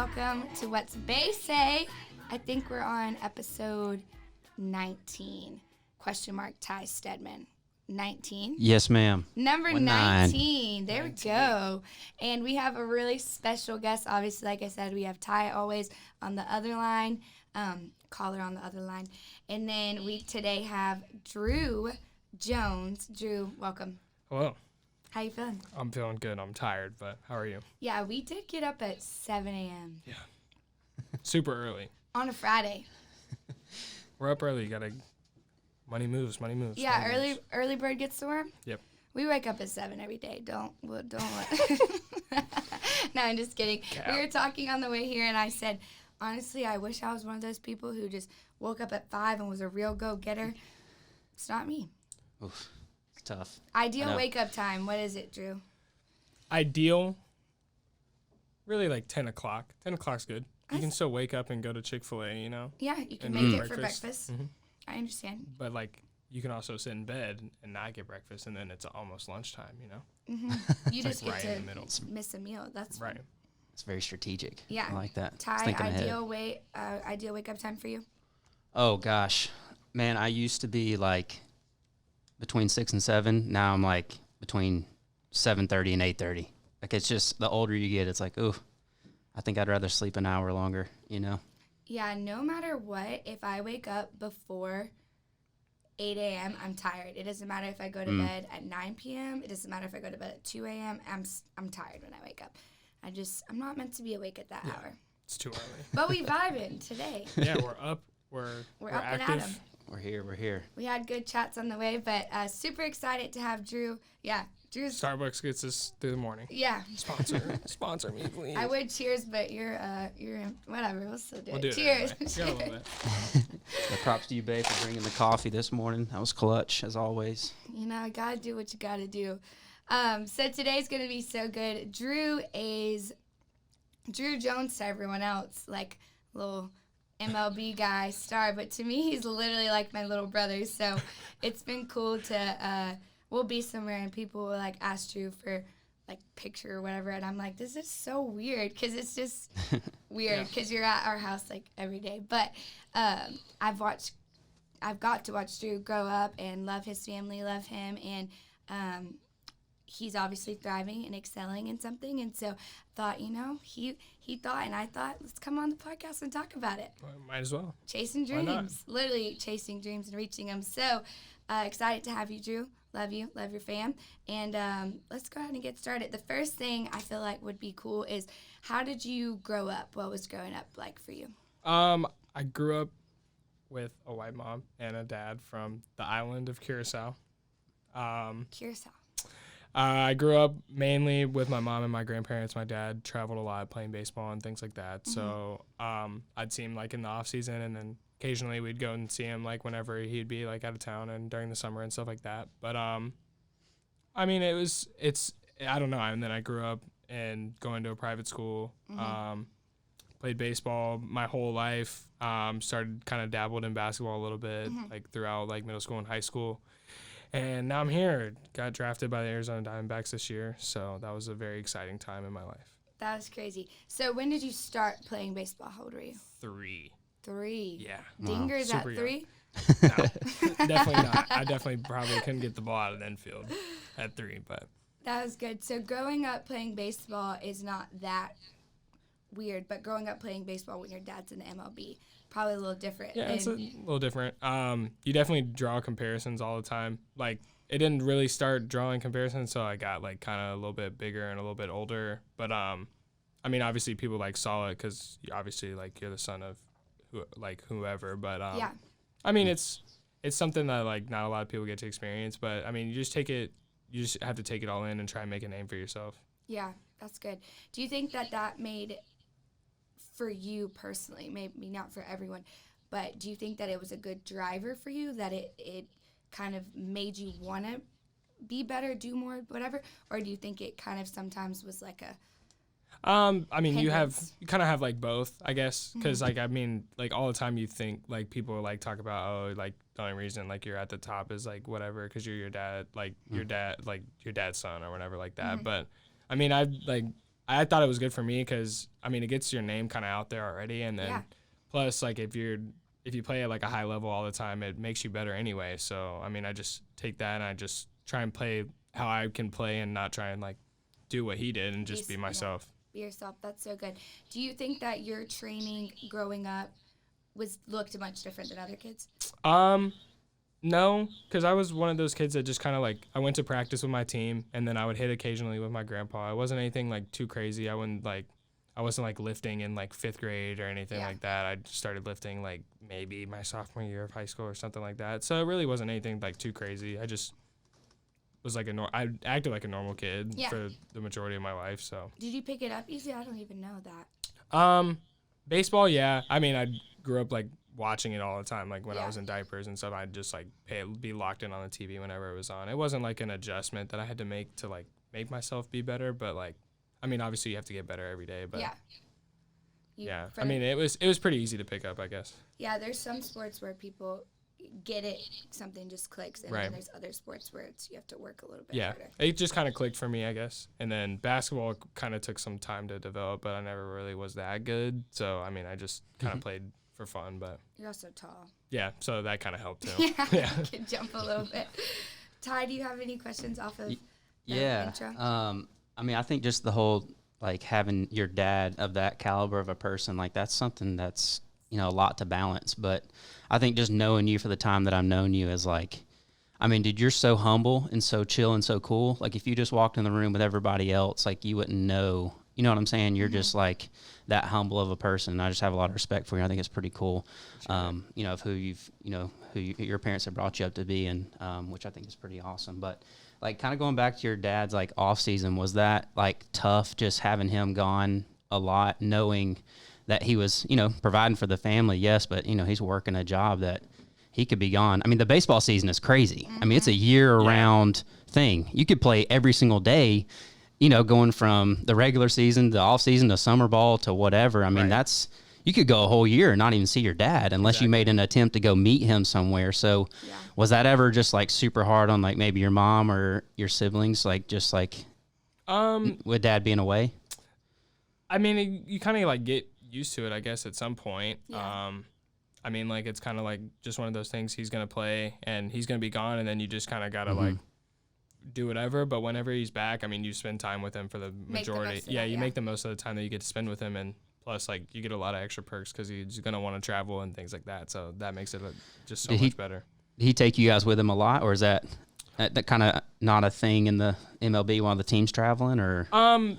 welcome to What's Bay Say. I think we're on episode 19. Question mark Ty Stedman. 19? Yes, ma'am. Number 19. 19. There we go. And we have a really special guest. Obviously, like I said, we have Ty always on the other line, caller on the other line. And then we today have Druw Jones. Druw, welcome. Hello. How you feeling? I'm feeling good. I'm tired, but how are you? Yeah, we did get up at 7 a.m. Yeah. Super early. On a Friday. We're up early. Money moves. Yeah, money early bird gets the worm. Yep. We wake up at 7 every day. Don't let. No, I'm just kidding. We were talking on the way here, and I said, honestly, I wish I was one of those people who just woke up at 5 and was a real go-getter. It's not me. Oof, it's tough. Ideal wake-up time. What is it, Druw? Ideal. Really like 10 o'clock. 10 o'clock's good. You can still wake up and go to Chick-fil-A, you know? Yeah, you can and make it for breakfast. Mm-hmm. I understand. But like, you can also sit in bed and not get breakfast, and then it's almost lunchtime, you know? Mm-hmm. You just like get right to in the middle. miss a meal. That's Right. It's very strategic. Yeah. I like that. Ty, ideal wake-up time for you? Oh, gosh. Man, I used to be like between 6 and 7. Now I'm like between 7:30 and 8:30. Like, it's just the older you get, it's like, ooh, I think I'd rather sleep an hour longer, you know? Yeah, no matter what, if I wake up before 8 a.m., I'm tired. It doesn't matter if I go to bed at 9 p.m. It doesn't matter if I go to bed at 2 a.m. I'm tired when I wake up. I'm not meant to be awake at that hour. It's too early. But we vibing today. Yeah, we're up. We're up and active. at 'em. We're here. We had good chats on the way, but super excited to have Druw. Yeah, Drew's. Starbucks gets us through the morning. Yeah. Sponsor me, please. I would cheers, but you're in, whatever. We'll still do We'll it. do it Cheers. anyway. Got a little bit. The props to you, babe, for bringing the coffee this morning. That was clutch, as always. You know, gotta do what you gotta do. So today's gonna be so good. Druw Jones to everyone else, like little MLB guy star, but to me he's literally like my little brother. So it's been cool to we'll be somewhere and people will like ask Druw for like picture or whatever, and I'm like, this is so weird because it's just weird because you're at our house like every day. But I've got to watch Druw grow up and love his family, love him, and he's obviously thriving and excelling in something. And so thought, he thought and I thought, let's come on the podcast and talk about it. Well, might as well. Chasing dreams. Literally chasing dreams and reaching them. So excited to have you, Druw. Love you. Love your fam. And let's go ahead and get started. The first thing I feel like would be cool is, how did you grow up? What was growing up like for you? I grew up with a white mom and a dad from the island of Curacao. Curacao. I grew up mainly with my mom and my grandparents. My dad traveled a lot playing baseball and things like that. Mm-hmm. So I'd see him like in the off season, and then occasionally we'd go and see him like whenever he'd be like out of town and during the summer and stuff like that. But I mean, I don't know. And then I grew up and going to a private school. Mm-hmm. Played baseball my whole life. Started kind of dabbled in basketball a little bit, like throughout like middle school and high school. And now I'm here. Got drafted by the Arizona Diamondbacks this year, so that was a very exciting time in my life. That was crazy. So when did you start playing baseball? How old were you? 3. Yeah. Wow. Dingers at 3? No, definitely not. I definitely probably couldn't get the ball out of the infield at 3, but. That was good. So growing up playing baseball is not that weird, but growing up playing baseball when your dad's in the MLB, probably a little different. Yeah, it's a little different. You definitely draw comparisons all the time. Like, it didn't really start drawing comparisons, so I got like kind of a little bit bigger and a little bit older. But I mean, obviously people like saw it because obviously like you're the son of whoever. But yeah, I mean it's something that like not a lot of people get to experience. But I mean, you just have to take it all in and try and make a name for yourself. Yeah, that's good. Do you think that made, for you personally, maybe not for everyone, but do you think that it was a good driver for you, that it kind of made you want to be better, do more, whatever? Or do you think it kind of sometimes was like a I mean, hindrance? you kind of have like both, I guess, because like I mean, like all the time you think like people like talk about like the only reason like you're at the top is like whatever because you're your dad, like your dad's son or whatever like that. But I mean, I've like I thought it was good for me because, I mean, it gets your name kind of out there already. And then Yeah. plus, like, if you play at, like, a high level all the time, it makes you better anyway. So, I mean, I just take that and I just try and play how I can play and not try and, like, do what he did and just be myself. Be yourself. That's so good. Do you think that your training growing up looked much different than other kids? No, because I was one of those kids that just kind of like, I went to practice with my team and then I would hit occasionally with my grandpa. It wasn't anything like too crazy. I wasn't like lifting in like 5th grade or anything like that. I just started lifting like maybe my sophomore year of high school or something like that. So it really wasn't anything like too crazy. I just was like I acted like a normal kid for the majority of my life. So did you pick it up easy? I don't even know that. Baseball, yeah. I mean, I grew up like watching it all the time. Like when I was in diapers and stuff, I'd just like be locked in on the TV whenever it was on. It wasn't like an adjustment that I had to make to like make myself be better, but like, I mean, obviously you have to get better every day, but yeah. I mean, it was pretty easy to pick up, I guess. Yeah, there's some sports where people get it, something just clicks, and then there's other sports where you have to work a little bit harder. It just kind of clicked for me, I guess. And then basketball kind of took some time to develop, but I never really was that good. So, I mean, I just kind of played for fun, but you're also tall. Yeah, so that kind of helped too. Yeah. Can jump a little bit. Ty, do you have any questions off of the intro? I mean, I think just the whole like having your dad of that caliber of a person, like that's something that's, you know, a lot to balance. But I think just knowing you for the time that I've known you is like, I mean, dude, you're so humble and so chill and so cool. Like if you just walked in the room with everybody else, like you wouldn't know. You know what I'm saying? You're just like that humble of a person. I just have a lot of respect for you. I think it's pretty cool, you know, of who your parents have brought you up to be, and which I think is pretty awesome. But like kind of going back to your dad's like off season, was that like tough just having him gone a lot, knowing that he was, you know, providing for the family? Yes, but you know, he's working a job that he could be gone. I mean, the baseball season is crazy. I mean, it's a year-round thing. You could play every single day. You know, going from the regular season to off season to summer ball to whatever. I mean, you could go a whole year and not even see your dad unless you made an attempt to go meet him somewhere. So was that ever just like super hard on like maybe your mom or your siblings, like just like with dad being away? I mean, you kind of like get used to it, I guess, at some point. Yeah. I mean, like it's kind of like just one of those things. He's going to play and he's going to be gone, and then you just kind of got to like do whatever. But whenever he's back, I mean, you spend time with him for the majority. You make the most of the time that you get to spend with him, and plus like you get a lot of extra perks because he's gonna want to travel and things like that. So that makes it just so much better. Did he take you guys with him a lot, or is that kind of not a thing in the MLB while the team's traveling? Or when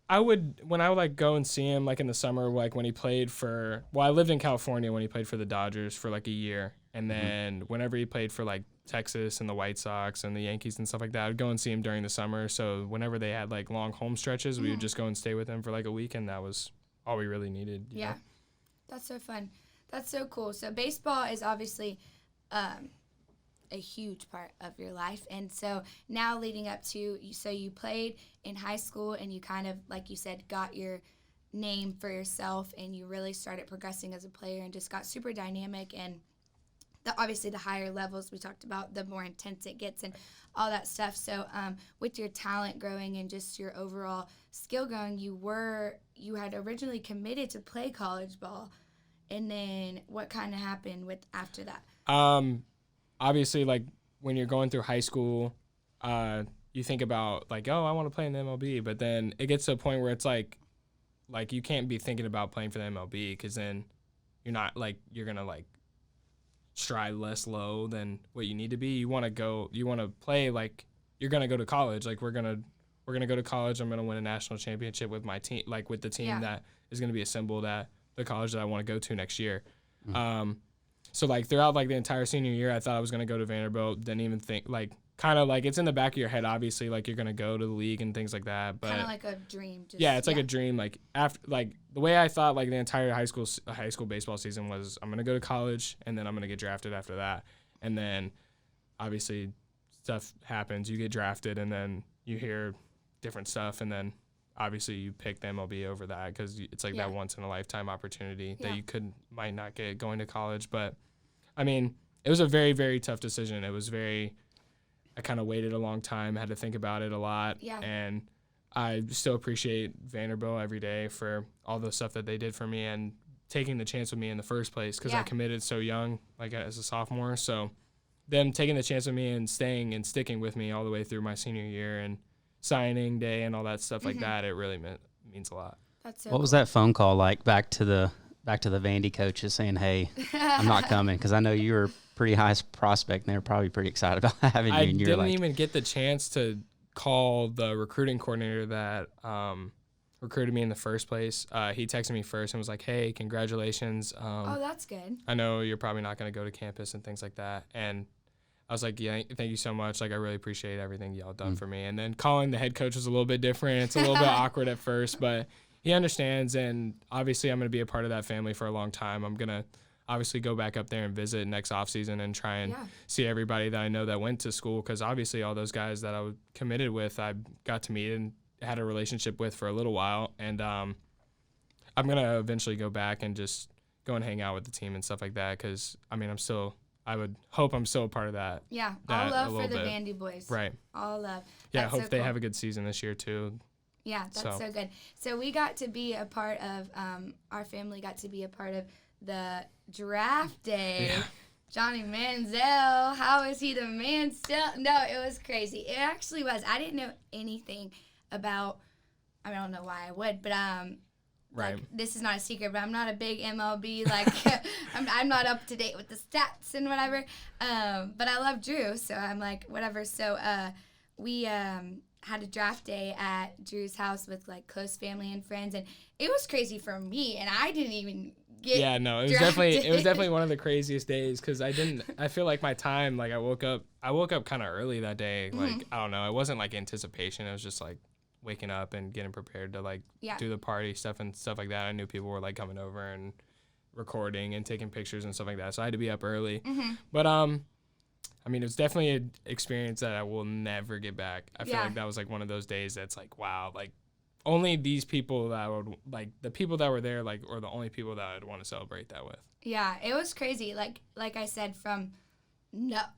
I would like go and see him like in the summer, like when he played for. Well, I lived in California when he played for the Dodgers for like a year, and then whenever he played for like Texas and the White Sox and the Yankees and stuff like that, I'd go and see him during the summer. So whenever they had like long home stretches, we would just go and stay with him for like a week, and that was all we really needed. You know? That's so fun. That's so cool. So baseball is obviously a huge part of your life, and so now leading up to you played in high school, and you kind of, like you said, got your name for yourself, and you really started progressing as a player and just got super dynamic. And obviously the higher levels we talked about, the more intense it gets and all that stuff. So with your talent growing and just your overall skill growing, you had originally committed to play college ball, and then what kind of happened after that? Obviously, like when you're going through high school, you think about like, oh, I want to play in the MLB, but then it gets to a point where it's like you can't be thinking about playing for the MLB because then you're gonna like stride less low than what you need to be. You want to play like you're going to go to college. Like we're going to go to college. I'm going to win a national championship with my team, like with the team that is going to be assembled at the college that I want to go to next year. So like throughout like the entire senior year, I thought I was going to go to Vanderbilt. Didn't even think like kind of like it's in the back of your head, obviously, like you're going to go to the league and things like that. But kind of like a dream. It's like a dream. Like after like the way I thought like the entire high school baseball season was I'm going to go to college and then I'm going to get drafted after that. And then obviously stuff happens. You get drafted and then you hear different stuff. And then obviously you pick the MLB over that because it's like that once in a lifetime opportunity that you might not get going to college. But I mean, it was a very, very tough decision. It was I kind of waited a long time, had to think about it a lot. Yeah. And I still appreciate Vanderbilt every day for all the stuff that they did for me and taking the chance with me in the first place because I committed so young, like as a sophomore. So them taking the chance with me and staying and sticking with me all the way through my senior year and signing day and all that stuff like that, it really means a lot. That's so What was that phone call like back to the Vandy coaches saying, "Hey, I'm not coming," because I know you were a pretty high prospect and they were probably pretty excited about having you. I and you're didn't like, even get the chance to call the recruiting coordinator that recruited me in the first place. He texted me first and was like, "Hey, congratulations. Oh, that's good. I know you're probably not going to go to campus and things like that." And I was like, "Yeah, thank you so much. Like, I really appreciate everything y'all done for me." And then calling the head coach was a little bit different. It's a little bit awkward at first, but he understands. And obviously, I'm going to be a part of that family for a long time. I'm going to obviously go back up there and visit next offseason and try and see everybody that I know that went to school, because obviously all those guys that I was committed with, I got to meet and had a relationship with for a little while. And I'm going to eventually go back and just go and hang out with the team and stuff like that, because, I mean, I would hope I'm still a part of that. Yeah, all love for the Vandy boys. Right. All love. Yeah, That's hope so they cool. have a good season this year too. Yeah, that's so good. So we got to be a part of, our family got to be a part of the draft day. Yeah. Johnny Manziel, how is he the man still? No, it was crazy. It actually was. I didn't know anything about, I don't know why I would, but Right. like, this is not a secret, but I'm not a big MLB, like, I'm not up to date with the stats and whatever, but I love Druw, so I'm like, whatever. So we had a draft day at Drew's house with, like, close family and friends, and it was crazy for me, and I didn't even get it was definitely one of the craziest days, because I feel like my time, like, I woke up kind of early that day, like, I don't know, it wasn't, like, anticipation, it was just, like, waking up and getting prepared to, like, do the party stuff and stuff like that. I knew people were, like, coming over and recording and taking pictures and stuff like that, so I had to be up early. But I mean, it was definitely an experience that I will never get back. I feel like that was, like, one of those days that's like, wow, like, only these people that would, like, the people that were there, like, or the only people that I'd want to celebrate that with. Yeah, it was crazy. Like I said, from not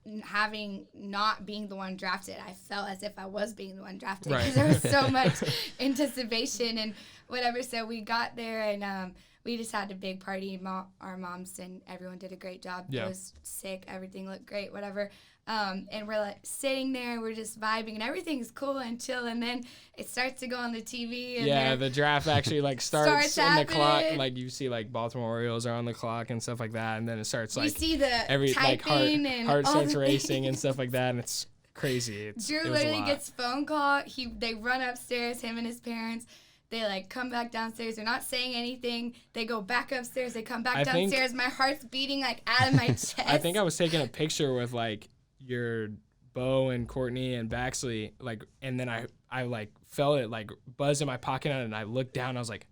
being the one drafted, I felt as if I was being the one drafted, because there was so much anticipation and whatever. So we got there and we just had a big party. Our moms and everyone did a great job. It was sick. Everything looked great, whatever. And we're like sitting there, we're just vibing, and everything's cool and chill. And then it starts to go on the TV. And the draft actually like starts in the clock. happening. Like you see, like Baltimore Orioles are on the clock and stuff like that, and then it starts like we see the every like typing and heart all starts the racing things. and stuff like that, and it's crazy. Drew it was a literally lot. gets phone call. They run upstairs, him and his parents. They, like, come back downstairs. They're not saying anything. They go back upstairs. They come back downstairs. My heart's beating, like, out of my chest. I think I was taking a picture with, like, your Bo and Courtney and Baxley, like, and then I like felt it like buzz in my pocket, and I looked down. I was like,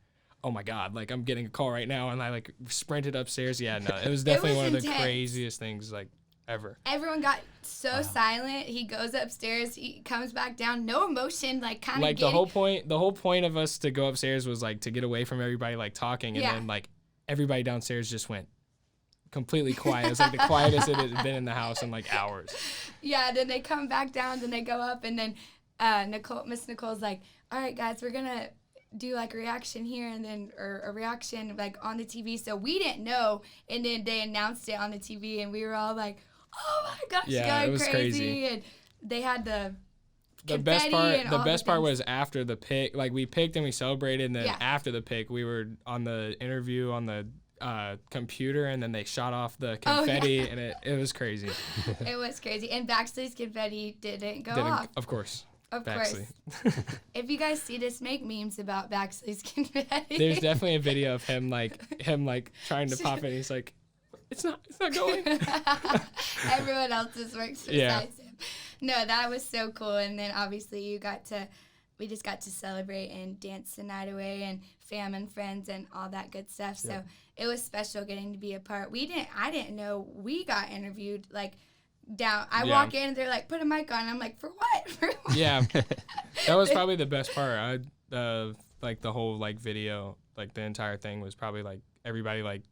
oh my god, like I'm getting a call right now, and I like sprinted upstairs. Yeah, no, it was definitely one of the craziest things like ever. Everyone got so silent. He goes upstairs. He comes back down. No emotion, like kind of like the whole point of us to go upstairs was like to get away from everybody like talking, and then like everybody downstairs just went completely quiet. It was like the quietest it had been in the house in like hours. Yeah, then they come back down, then they go up, and then Miss Nicole's like, all right, guys, we're going to do like a reaction here and then or a reaction like on the TV. So we didn't know, and then they announced it on the TV, and we were all like, oh my gosh, yeah, going it was crazy. And they had the best part was was after the pick. Like we picked and we celebrated, and then after the pick we were on the interview on the computer, and then they shot off the confetti, and it was crazy. It was crazy. And Baxley's confetti didn't go off. Of course. Of Baxley. course. If you guys see this, make memes about Baxley's confetti. There's definitely a video of him trying to pop it. He's like, it's not going. Everyone else's works besides him. No, that was so cool. And then obviously we just got to celebrate and dance the night away and fam and friends and all that good stuff. So it was special getting to be a part. I didn't know we got interviewed like down. I walk in and they're like, put a mic on. I'm like, for what? For what? Yeah. That was probably the best part. Like the whole like video, like the entire thing was probably like everybody like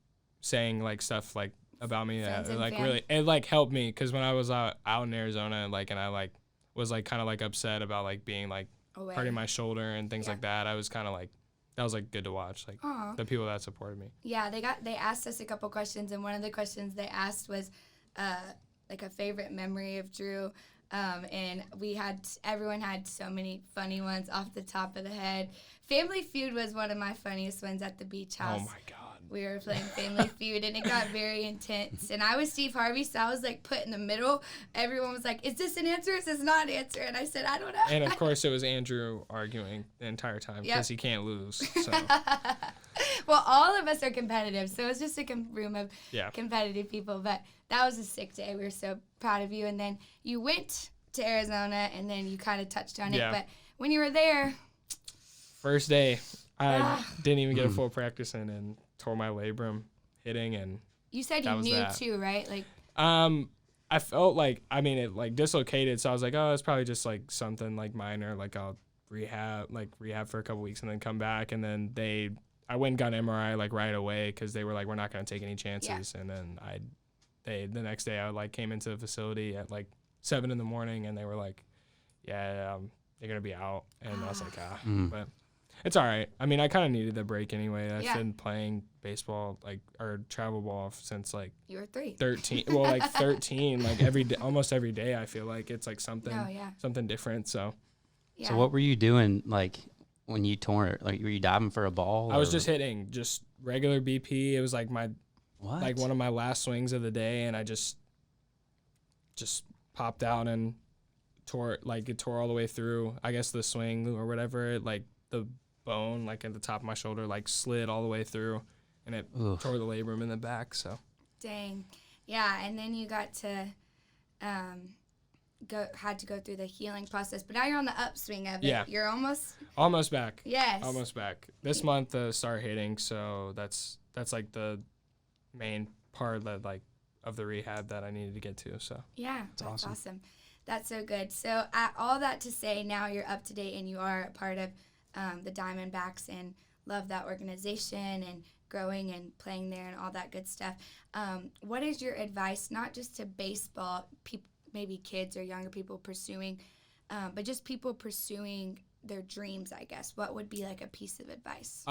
saying like stuff like about me that like really it like helped me, because when I was out in Arizona like and I like was like kind of like upset about like being like away. hurting my shoulder and things Yeah. like that, I was kind of like, that was like good to watch, like Aw. the people that supported me. Yeah, they asked us a couple questions, and one of the questions they asked was like a favorite memory of Druw. And everyone had so many funny ones off the top of the head. Family Feud was one of my funniest ones at the beach house. Oh my God. We were playing Family Feud, and it got very intense. And I was Steve Harvey, so I was like put in the middle. Everyone was like, "Is this an answer? Is this not an answer?" And I said, "I don't know." And of course, it was Andrew arguing the entire time because Yep. he can't lose. So Well, all of us are competitive, so it's just a room of yeah, competitive people. But that was a sick day. We were so proud of you. And then you went to Arizona, and then you kind of touched on Yeah. it. But when you were there, first day, I didn't even get a full practice in and tore my labrum hitting, and you said That you was knew that. too, right? Like, I felt like, I mean, it like dislocated, so I was like, oh, it's probably just like something like minor, like I'll rehab for a couple weeks and then come back. And then I went and got an MRI like right away because they were like, we're not going to take any chances. And then the next day I like came into the facility at like 7 a.m. and they were like, yeah, you're going to be out. And I was like, but it's all right. I mean, I kind of needed the break anyway. I've Yeah. been playing baseball or travel ball since like you were 3. 13. Well, like 13, like every day, almost every day. I feel like it's like something, Oh, yeah. something different. So Yeah. So what were you doing like when you tore it? Like were you diving for a ball? I was or- just hitting just regular BP. It was like what? like one of my last swings of the day, and I just popped out and it tore all the way through. I guess the swing or whatever, like the bone like at the top of my shoulder like slid all the way through, and it Oof. tore the labrum in the back. So Dang. Yeah, and then you got to had to go through the healing process, but now you're on the upswing of it. Yeah. You're almost almost back. yes. Almost back. This month start hitting, so that's like the main part that like of the rehab that I needed to get to. So Yeah, that's awesome. awesome. That's so good. So all that to say, now you're up to date and you are a part of the Diamondbacks and love that organization and growing and playing there and all that good stuff. What is your advice, not just to baseball people, maybe kids or younger people pursuing, but just people pursuing their dreams, I guess? What would be like a piece of advice?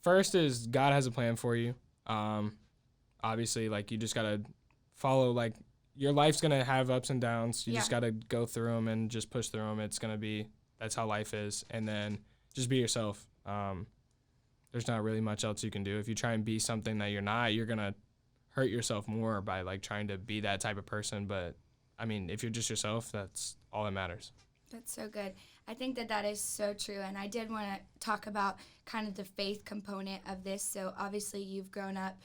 first is God has a plan for you. Obviously, like you just gotta follow. Like your life's gonna have ups and downs. You just gotta go through them and just push through them. That's how life is. And then just be yourself. There's not really much else you can do. If you try and be something that you're not, you're gonna hurt yourself more by like trying to be that type of person. But I mean, if you're just yourself, that's all that matters. That's so good. I think that is so true. And I did want to talk about kind of the faith component of this. So obviously you've grown up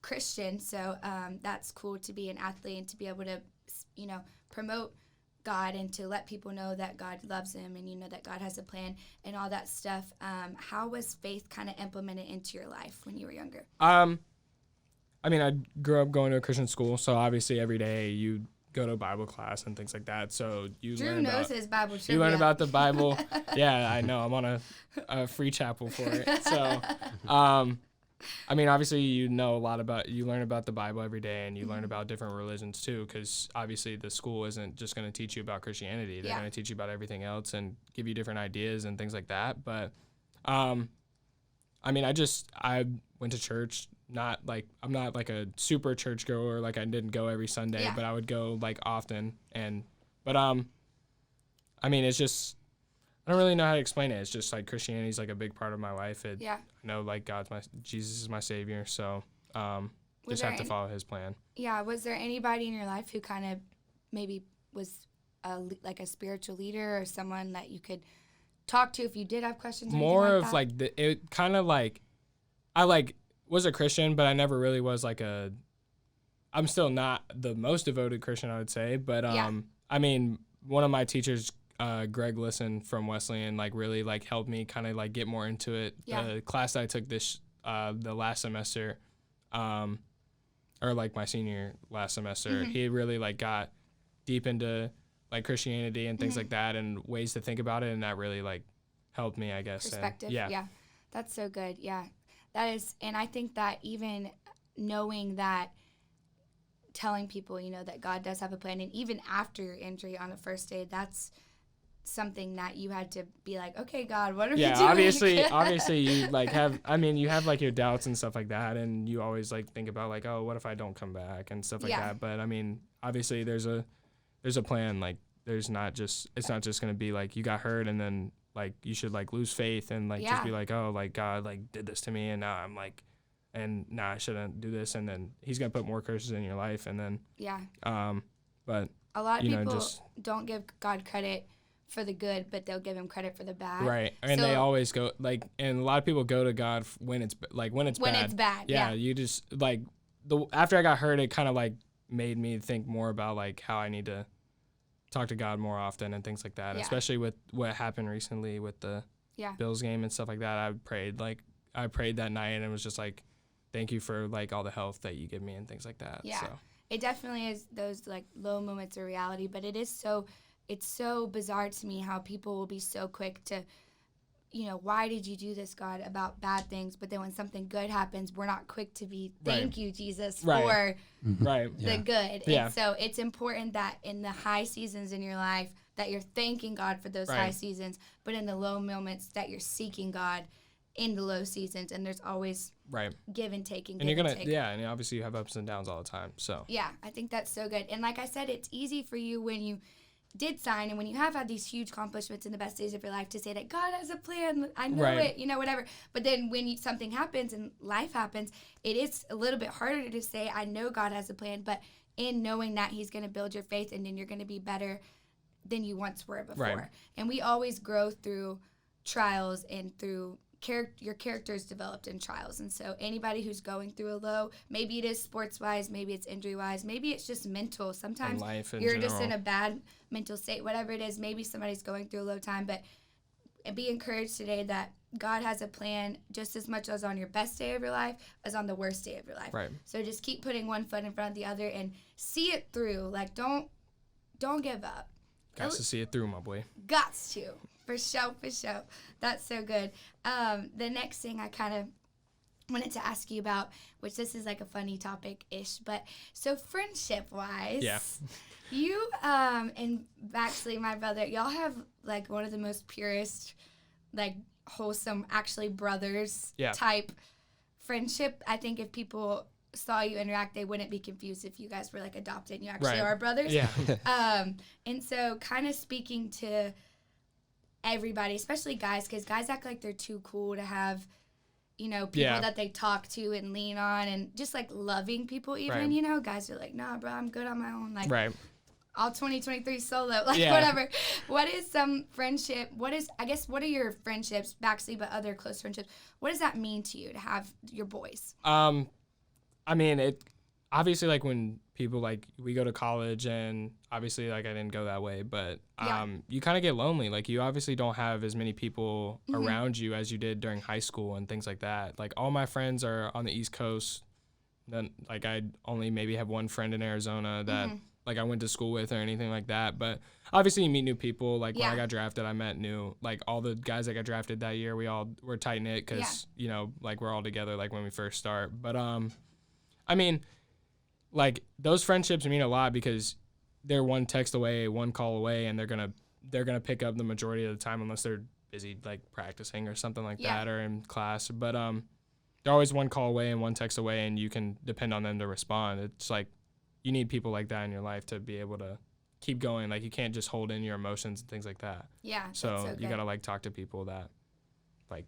Christian, so that's cool to be an athlete and to be able to, promote God and to let people know that God loves them and that God has a plan and all that stuff. How was faith kind of implemented into your life when you were younger? I mean, I grew up going to a Christian school, so obviously every day you go to Bible class and things like that. So you Drew learn knows about his Bible trivia. you learn about the Bible. Yeah, I know. I'm on a free chapel for it. So, I mean, obviously you learn about the Bible every day, and you learn about different religions too, because obviously the school isn't just going to teach you about Christianity. They're going to teach you about everything else and give you different ideas and things like that. But, I mean, I went to church. I'm not like a super church goer. Like I didn't go every Sunday, but I would go like often. But I mean, it's just, I don't really know how to explain it. It's just like Christianity is like a big part of my life. I know like Jesus is my savior. So just have to follow his plan. Yeah. Was there anybody in your life who kind of maybe was like a spiritual leader or someone that you could talk to if you did have questions? Or More anything of that? like it kind of like, I like was a Christian, but I never really was like I'm still not the most devoted Christian, I would say. But I mean, one of my teachers, Greg Lisson from Wesleyan, like really like helped me kind of like get more into it. The class that I took the last semester, or like my senior last semester, he really like got deep into like Christianity and things like that and ways to think about it, and that really like helped me, I guess. Perspective. And, yeah. That's so good. Yeah. That is, and I think that even knowing that, telling people, that God does have a plan, and even after your injury on the first day, that's something that you had to be like, okay, God, what are we Yeah, doing? obviously you like you have like your doubts and stuff like that, and you always like think about like, oh, what if I don't come back and stuff like Yeah. that. But I mean, obviously there's a plan. Like it's not just gonna be like you got hurt and then like you should like lose faith and like just be like, oh, like God like did this to me and now I'm like, and now I shouldn't do this, and then he's gonna put more curses in your life, and then but a lot of you know, people just don't give God credit for the good, but they'll give him credit for the bad. right, and So, they always go like, and a lot of people go to God when it's when bad. it's bad. Yeah, you just like after I got hurt, it kind of like made me think more about like how I need to talk to God more often and things like that. Yeah. Especially with what happened recently with the Bills game and stuff like that. I prayed that night and it was just like, thank you for like all the health that you give me and things like that. Yeah. So. It definitely is those like low moments of reality, but it's so bizarre to me how people will be so quick to, you know, why did you do this, God, about bad things? But then when something good happens, we're not quick to be, thank you, Jesus, for the good. Yeah. And so it's important that in the high seasons in your life that you're thanking God for those high seasons, but in the low moments that you're seeking God in the low seasons, and there's always give and taking. And you're gonna and obviously you have ups and downs all the time. So yeah, I think that's so good. And like I said, it's easy for you when you did sign and when you have had these huge accomplishments in the best days of your life to say that God has a plan, I know it, you know, whatever. But then when something happens and life happens, it is a little bit harder to say, I know God has a plan, but in knowing that he's going to build your faith and then you're going to be better than you once were before. Right. And we always grow through trials and through your character is developed in trials. And so anybody who's going through a low, maybe it is sports-wise, maybe it's injury-wise, maybe it's just mental. Sometimes you're just in a bad mental state, whatever it is. Maybe somebody's going through a low time, but be encouraged today that God has a plan just as much as on your best day of your life as on the worst day of your life. Right. So just keep putting one foot in front of the other and see it through. Like, don't give up. Got to see it through, my boy. Gots to. For sure. That's so good. The next thing I kind of wanted to ask you about, which this is like a funny topic-ish, but so friendship-wise, you and Baxley, my brother, y'all have like one of the most purest, like wholesome, actually brothers type friendship. I think if people saw you interact, they wouldn't be confused if you guys were like adopted and you actually are brothers. Yeah. And so kind of speaking to everybody, especially guys, because guys act like they're too cool to have, you know, people that they talk to and lean on, and just like loving people even, you know, guys are like, nah, bro, I'm good on my own. Like, all 2023 solo, like whatever. What is some friendship? What are your friendships, Baxley, but other close friendships? What does that mean to you to have your boys? I mean, it obviously like when people like we go to college, and obviously like I didn't go that way, but you kind of get lonely. Like you obviously don't have as many people around you as you did during high school and things like that. Like all my friends are on the East Coast. Then like I only maybe have one friend in Arizona that like I went to school with or anything like that. But obviously you meet new people. Like when I got drafted, I met like all the guys that got drafted that year. We all were tight knit because you know like we're all together like when we first start. But I mean, like those friendships mean a lot because they're one text away, one call away, and they're gonna pick up the majority of the time unless they're busy like practicing or something like that or in class. But they're always one call away and one text away, and you can depend on them to respond. It's like you need people like that in your life to be able to keep going. Like you can't just hold in your emotions and things like that. Yeah. So you gotta like talk to people that like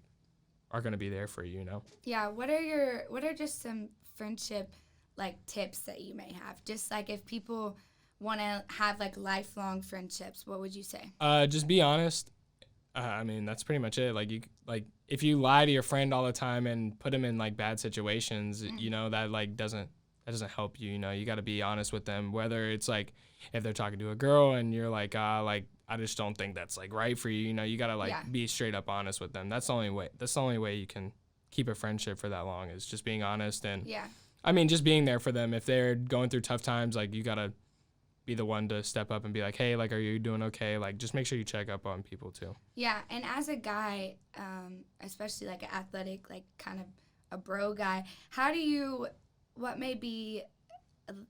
are gonna be there for you, you know? Yeah. What are just some friendship like tips that you may have? Just like if people want to have like lifelong friendships, what would you say? Just be honest. I mean, that's pretty much it. Like if you lie to your friend all the time and put them in like bad situations, you know, that doesn't help you. You know, you got to be honest with them. Whether it's like if they're talking to a girl and you're like, like I just don't think that's like right for you. You know, you got to like be straight up honest with them. That's the only way. That's the only way you can keep a friendship for that long is just being honest and I mean, just being there for them. If they're going through tough times, like you got to be the one to step up and be like, hey, like, are you doing okay? Like, just make sure you check up on people too. Yeah. And as a guy, especially like an athletic, like kind of a bro guy, what may be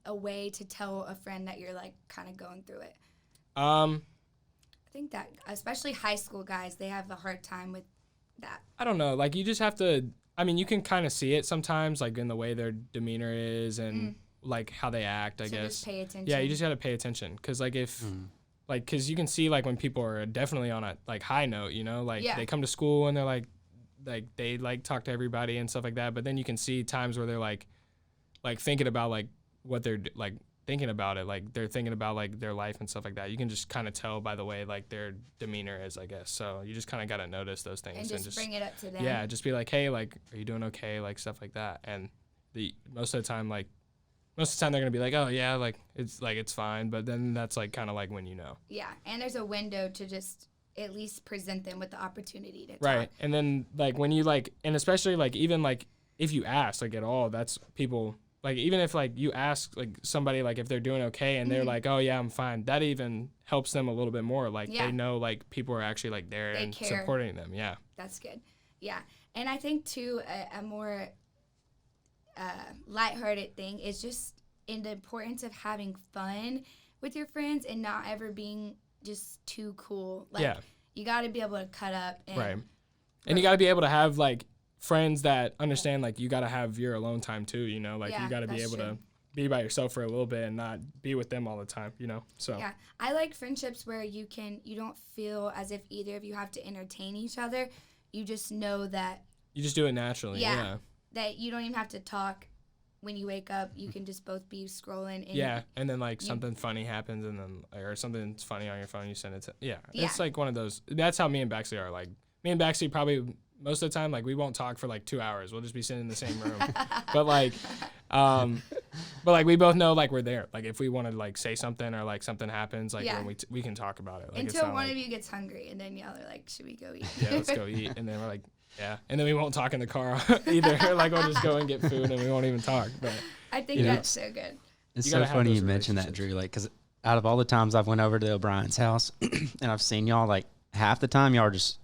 a way to tell a friend that you're like kind of going through it? think that especially high school guys, they have a hard time with that. I don't know. Like, you just have to, I mean, you can kind of see it sometimes, like in the way their demeanor is and like how they act, I So guess. just pay attention. Yeah, you just got to pay attention. Cause like if, like, cause you can see like when people are definitely on a like high note, you know, like they come to school and they're like they like talk to everybody and stuff like that. But then you can see times where they're like thinking about like what they're like thinking about it, like they're thinking about like their life and stuff like that. You can just kind of tell by the way like their demeanor is, I guess. So you just kind of got to notice those things and just bring it up to them. Yeah, just be like, hey, like, are you doing okay? Like stuff like that. And most of the time they're gonna be like, oh yeah, like it's fine. But then that's like kind of like when you know. Yeah, and there's a window to just at least present them with the opportunity to right. talk. And then like when you like, and especially like even like if you ask like at all, that's people. Like, even if, like, you ask, like, somebody, like, if they're doing okay and they're like, oh, yeah, I'm fine, that even helps them a little bit more. Like, they know, like, people are actually, like, there and care. Supporting them. Yeah. That's good. Yeah. And I think, too, a more lighthearted thing is just in the importance of having fun with your friends and not ever being just too cool. Like, you got to be able to cut up. And right. And you got to be able to have, like, friends that understand like you got to have your alone time too, you know, like you got to be able to be by yourself for a little bit and not be with them all the time, you know. So yeah, I like friendships where you don't feel as if either of you have to entertain each other. You just know that you just do it naturally. Yeah. That you don't even have to talk when you wake up. You can just both be scrolling and and then like something funny happens and then or something's funny on your phone, you send it to it's like one of those. That's how me and Baxley are. Like me and Baxley probably most of the time, like, we won't talk for, like, 2 hours. We'll just be sitting in the same room. But, we both know, like, we're there. Like, if we want to, like, say something or, like, something happens, like, when we can talk about it. Like, until one of you gets hungry, and then y'all are like, should we go eat? Yeah, let's go eat. And then we're like, yeah. And then we won't talk in the car either. Like, we'll just go and get food, and we won't even talk. But I think that's so good. It's so funny you mentioned that, Drew. Like, because out of all the times I've went over to O'Brien's house, and I've seen y'all, like, half the time y'all are just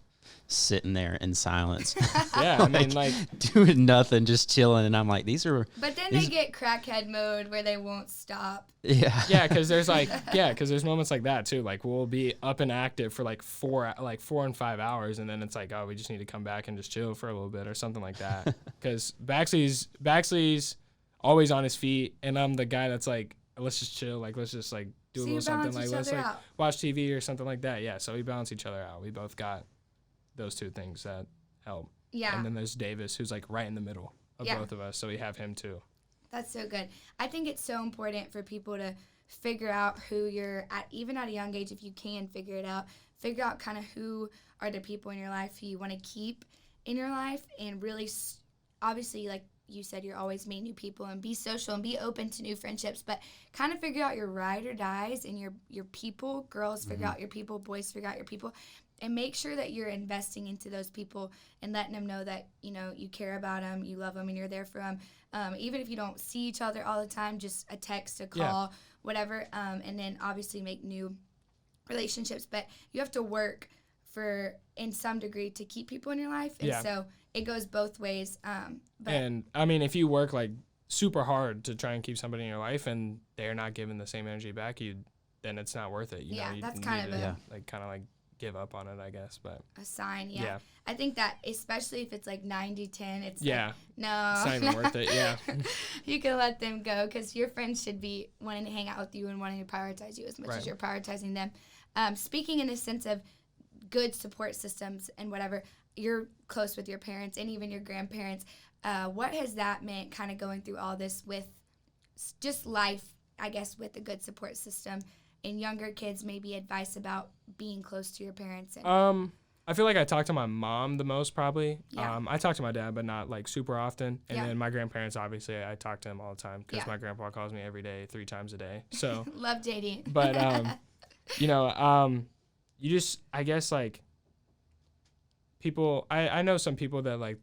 sitting there in silence. Yeah, I mean, like doing nothing, just chilling, and I'm like, But then they get crackhead mode where they won't stop. Yeah. Yeah, because there's there's moments like that too. Like we'll be up and active for like 4 and 5 hours, and then it's like, oh, we just need to come back and just chill for a little bit or something like that. Because Baxley's always on his feet, and I'm the guy that's like, let's just chill, like let's just like do a little something, like let's like watch TV or something like that. Yeah, so we balance each other out. We both got those two things that help. Yeah. And then there's Davis, who's like right in the middle of both of us, so we have him too. That's so good. I think it's so important for people to figure out who you're at, even at a young age, if you can figure it out. Figure out kind of who are the people in your life who you want to keep in your life, and really, obviously, like you said, you're always meeting new people and be social and be open to new friendships, but kind of figure out your ride or dies and your people. Girls, figure out your people. Boys, figure out your people. And make sure that you're investing into those people and letting them know that, you know, you care about them, you love them, and you're there for them. Even if you don't see each other all the time, just a text, a call, whatever. And then obviously make new relationships. But you have to work in some degree to keep people in your life. And so it goes both ways. And, I mean, if you work, like, super hard to try and keep somebody in your life and they're not giving the same energy back, then it's not worth it. You know, that's kind of give up on it, I guess, but a sign. I think that especially if it's like 90-10, it's like, no, it's not even worth it. You can let them go, because your friends should be wanting to hang out with you and wanting to prioritize you as much as you're prioritizing them. Speaking in the sense of good support systems and whatever, you're close with your parents and even your grandparents. What has that meant, kind of going through all this with just life, I guess, with a good support system? And younger kids, maybe advice about being close to your parents. And I feel like I talk to my mom the most, probably. I talk to my dad, but not like super often. And then my grandparents, obviously, I talk to them all the time, because my grandpa calls me every day, 3 times a day. So love dating. But you you just, I guess, like, people. I know some people that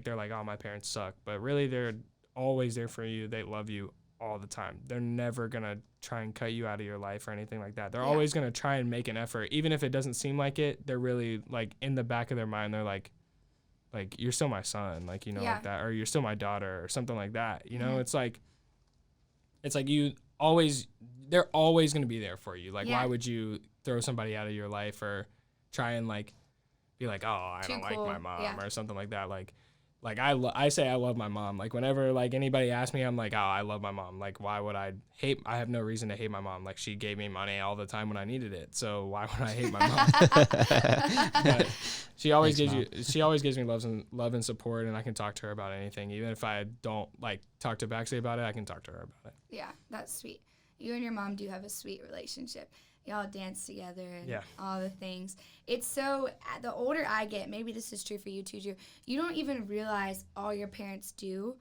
they're like, oh, my parents suck, but really they're always there for you. They love you all the time. They're never gonna try and cut you out of your life or anything like that. They're always gonna try and make an effort, even if it doesn't seem like it. They're really, like, in the back of their mind, they're like you're still my son, like, you know, like that, or you're still my daughter or something like that, you know. It's like you they're always going to be there for you. Like, Yeah. why would you throw somebody out of your life or try and like be like, oh, I Too don't cool. like my mom Yeah. or something like that. Like I say I love my mom. Like whenever like anybody asks me, I'm like, oh, I love my mom. Like why would I have no reason to hate my mom. Like she gave me money all the time when I needed it. So why would I hate my mom? But she always gives me love and support, and I can talk to her about anything. Even if I don't like talk to Baxley about it, I can talk to her about it. Yeah, that's sweet. You and your mom do have a sweet relationship. Y'all dance together and all the things. It's so, the older I get, maybe this is true for you too, Drew, you don't even realize all your parents do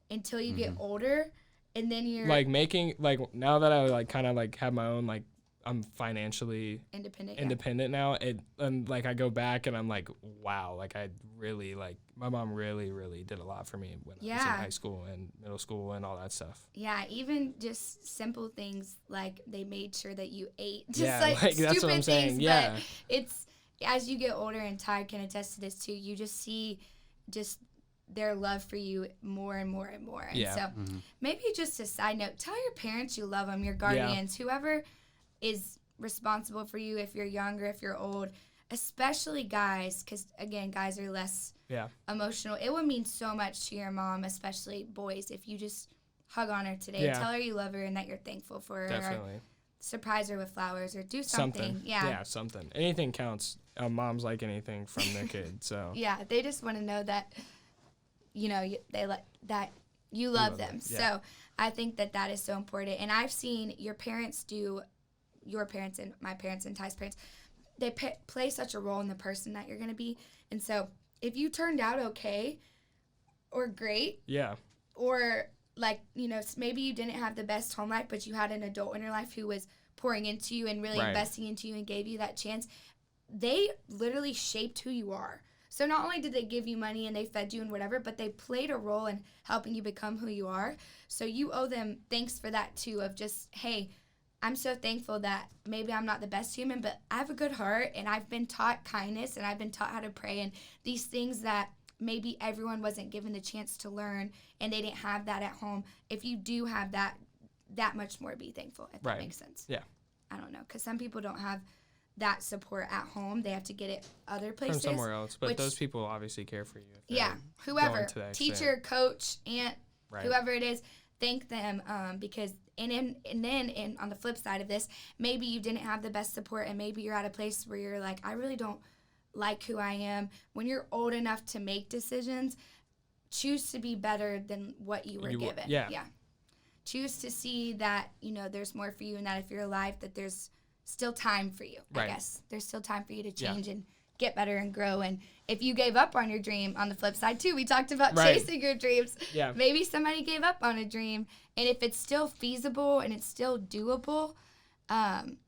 until you get older, and then you're like making, like now that I like kind of like have my own, like I'm financially independent now, and like I go back and I'm like, wow, like I really like, my mom really, really did a lot for me when I was in high school and middle school and all that stuff. Yeah, even just simple things like they made sure that you ate. Just like stupid that's what I'm saying. Things, yeah. But it's, as you get older, and Ty can attest to this too, you just see just their love for you more and more and more. And so maybe just a side note, tell your parents you love them, your guardians, whoever is responsible for you, if you're young or if you're old, especially guys, because again, guys are less emotional. It would mean so much to your mom, especially boys, if you just hug on her today, tell her you love her and that you're thankful for her. Definitely. Surprise her with flowers or do something. Yeah, something. Anything counts. Moms like anything from their kid. So yeah, they just want to know that that you love them. So I think that is so important. And I've seen your parents do, your parents and my parents and Ty's parents, they play such a role in the person that you're going to be. And so if you turned out okay or great, or like, maybe you didn't have the best home life, but you had an adult in your life who was pouring into you and really investing into you and gave you that chance, they literally shaped who you are. So not only did they give you money and they fed you and whatever, but they played a role in helping you become who you are. So you owe them thanks for that too, of just, hey, I'm so thankful that maybe I'm not the best human, but I have a good heart and I've been taught kindness and I've been taught how to pray and these things that maybe everyone wasn't given the chance to learn and they didn't have that at home. If you do have that much more be thankful, if that makes sense. Yeah. I don't know, because some people don't have that support at home. They have to get it other places. From somewhere else. But those people obviously care for you. Whoever, teacher, coach, aunt, whoever it is, thank them because and then on the flip side of this, maybe you didn't have the best support and maybe you're at a place where you're like, I really don't like who I am. When you're old enough to make decisions, choose to be better than what you were given. Choose to see that, there's more for you and that if you're alive, that there's still time for you, I guess. There's still time for you to change and get better and grow. And if you gave up on your dream, on the flip side too, we talked about chasing your dreams. Yeah. Maybe somebody gave up on a dream, and if it's still feasible and it's still doable,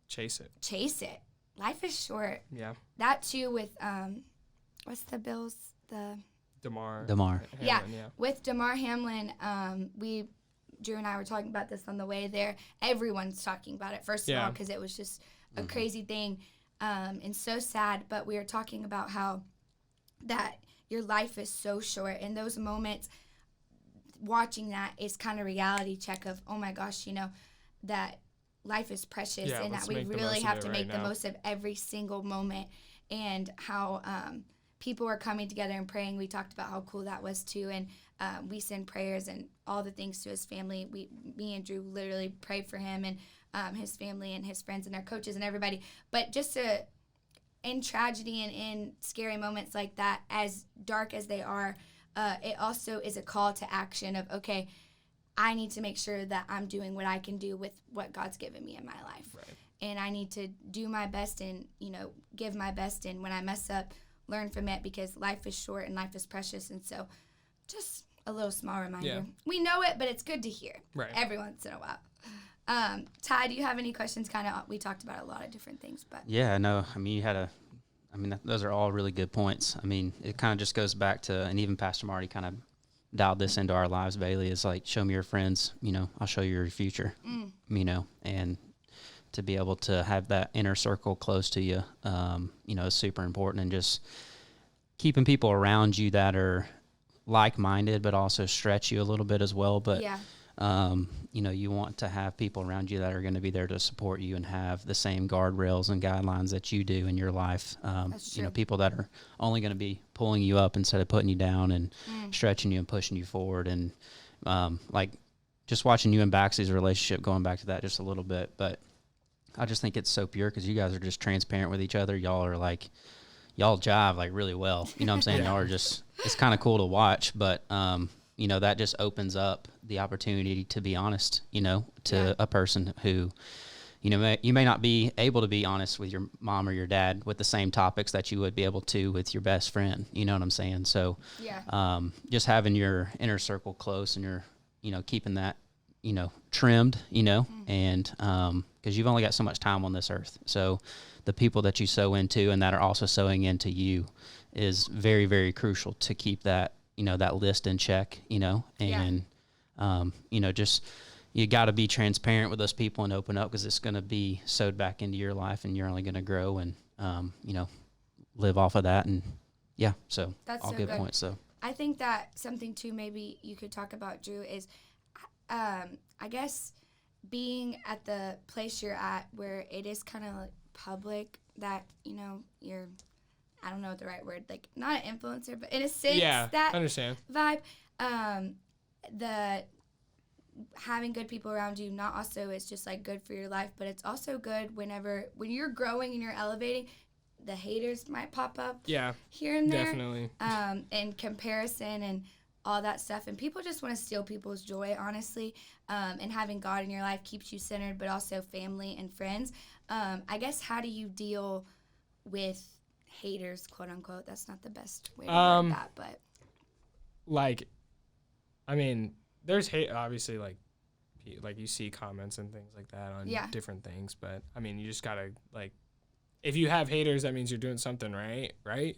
chase it. Chase it. Life is short. Yeah. That too with what's the Bills? The DeMar. Hamlin, yeah. With DeMar Hamlin, Drew and I were talking about this on the way there. Everyone's talking about it, first of all, because it was just a crazy thing and so sad. But we were talking about how that your life is so short. And those moments, watching that is kind of reality check of, oh, my gosh, that life is precious and that we really have to make the most of every single moment. And how people are coming together and praying. We talked about how cool that was, too. And we send prayers and all the things to his family. Me and Drew literally pray for him and his family and his friends and their coaches and everybody. But just in tragedy and in scary moments like that, as dark as they are, it also is a call to action of, okay, I need to make sure that I'm doing what I can do with what God's given me in my life. Right. And I need to do my best and, give my best. And when I mess up, learn from it, because life is short and life is precious. And so just a little small reminder. Yeah. We know it, but it's good to hear every once in a while. Ty, do you have any questions? We talked about a lot of different things, but yeah, no, I mean, those are all really good points. I mean, it kind of just goes back to, and even Pastor Marty kind of dialed this into our lives, Bailey, is like, show me your friends, I'll show you your future, and to be able to have that inner circle close to you, is super important. And just keeping people around you that are like-minded, but also stretch you a little bit as well. But You want to have people around you that are going to be there to support you and have the same guardrails and guidelines that you do in your life. That's true. People that are only going to be pulling you up instead of putting you down and stretching you and pushing you forward. And just watching you and Baxley's relationship, going back to that just a little bit, but I just think it's so pure because you guys are just transparent with each other. Y'all jive like really well. You know what I'm saying? Y'all are just, it's kind of cool to watch, but that just opens up the opportunity to be honest, to a person who, you may not be able to be honest with your mom or your dad with the same topics that you would be able to with your best friend. You know what I'm saying? So, just having your inner circle close and your, keeping that, trimmed, and, cause you've only got so much time on this earth. So the people that you sow into and that are also sowing into you is very, very crucial to keep that, that list in check, and, just, you got to be transparent with those people and open up because it's going to be sewed back into your life and you're only going to grow and, live off of that. And so that's all so good points. So I think that something too, maybe you could talk about, Drew, is, I guess being at the place you're at where it is kind of like public that, you're, I don't know what the right word, like not an influencer, but in a sense, that I understand. vibe, the having good people around you, not also is just like good for your life, but it's also good when you're growing and you're elevating, the haters might pop up here and there. Definitely. And comparison and all that stuff. And people just want to steal people's joy, honestly. And having God in your life keeps you centered, but also family and friends. I guess, how do you deal with haters, quote unquote? That's not the best way to word that, but. There's hate, obviously, like you see comments and things like that on different things. But, you just got to, if you have haters, that means you're doing something right?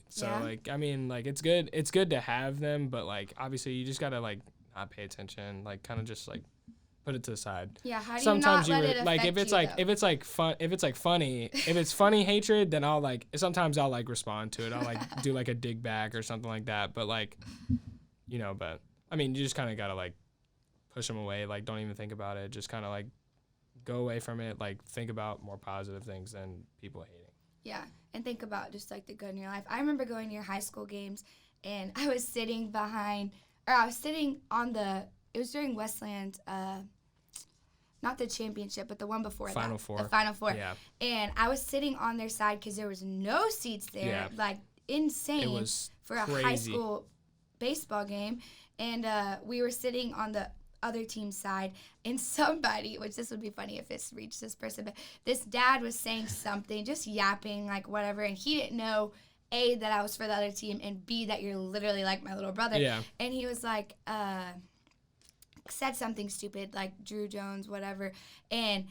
So, it's good. It's good to have them, but, obviously, you just got to, not pay attention, kind of just, put it to the side. Yeah, how do sometimes you not let it affect if it's you, if it's funny hatred, then I'll, sometimes I'll, respond to it. I'll, do, a dig back or something like that. But, you just kind of got to, push them away. Don't even think about it. Just kind of, go away from it. Think about more positive things than people hating. Yeah, and think about just, the good in your life. I remember going to your high school games, and I was sitting on it was during Westland's, not the championship, but the one before Final Four. The Final Four. Yeah. And I was sitting on their side because there was no seats there, insane it was for a crazy. high school baseball game. And we were sitting on the other team's side, and somebody, which this would be funny if it's reached this person, but this dad was saying something, just yapping, whatever, and he didn't know, A, that I was for the other team, and B, that you're literally like my little brother. Yeah. And he was said something stupid, like Druw Jones, whatever, and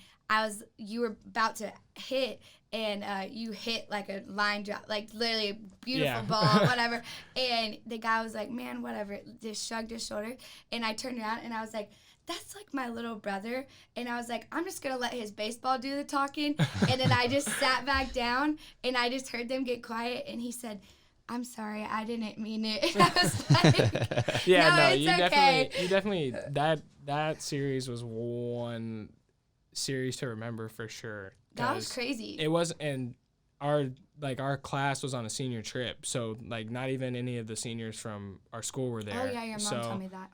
you were about to hit, and you hit a line drop, literally a beautiful ball, whatever. And the guy was like, man, whatever, just shrugged his shoulders. And I turned around and I was like, that's my little brother. And I was like, I'm just going to let his baseball do the talking. And then I just sat back down and I just heard them get quiet. And he said, I'm sorry, I didn't mean it. And I was like, you okay. definitely, that series was one series to remember for sure. That was crazy. It was, and our class was on a senior trip, so not even any of the seniors from our school were there. Oh yeah, your mom told me that.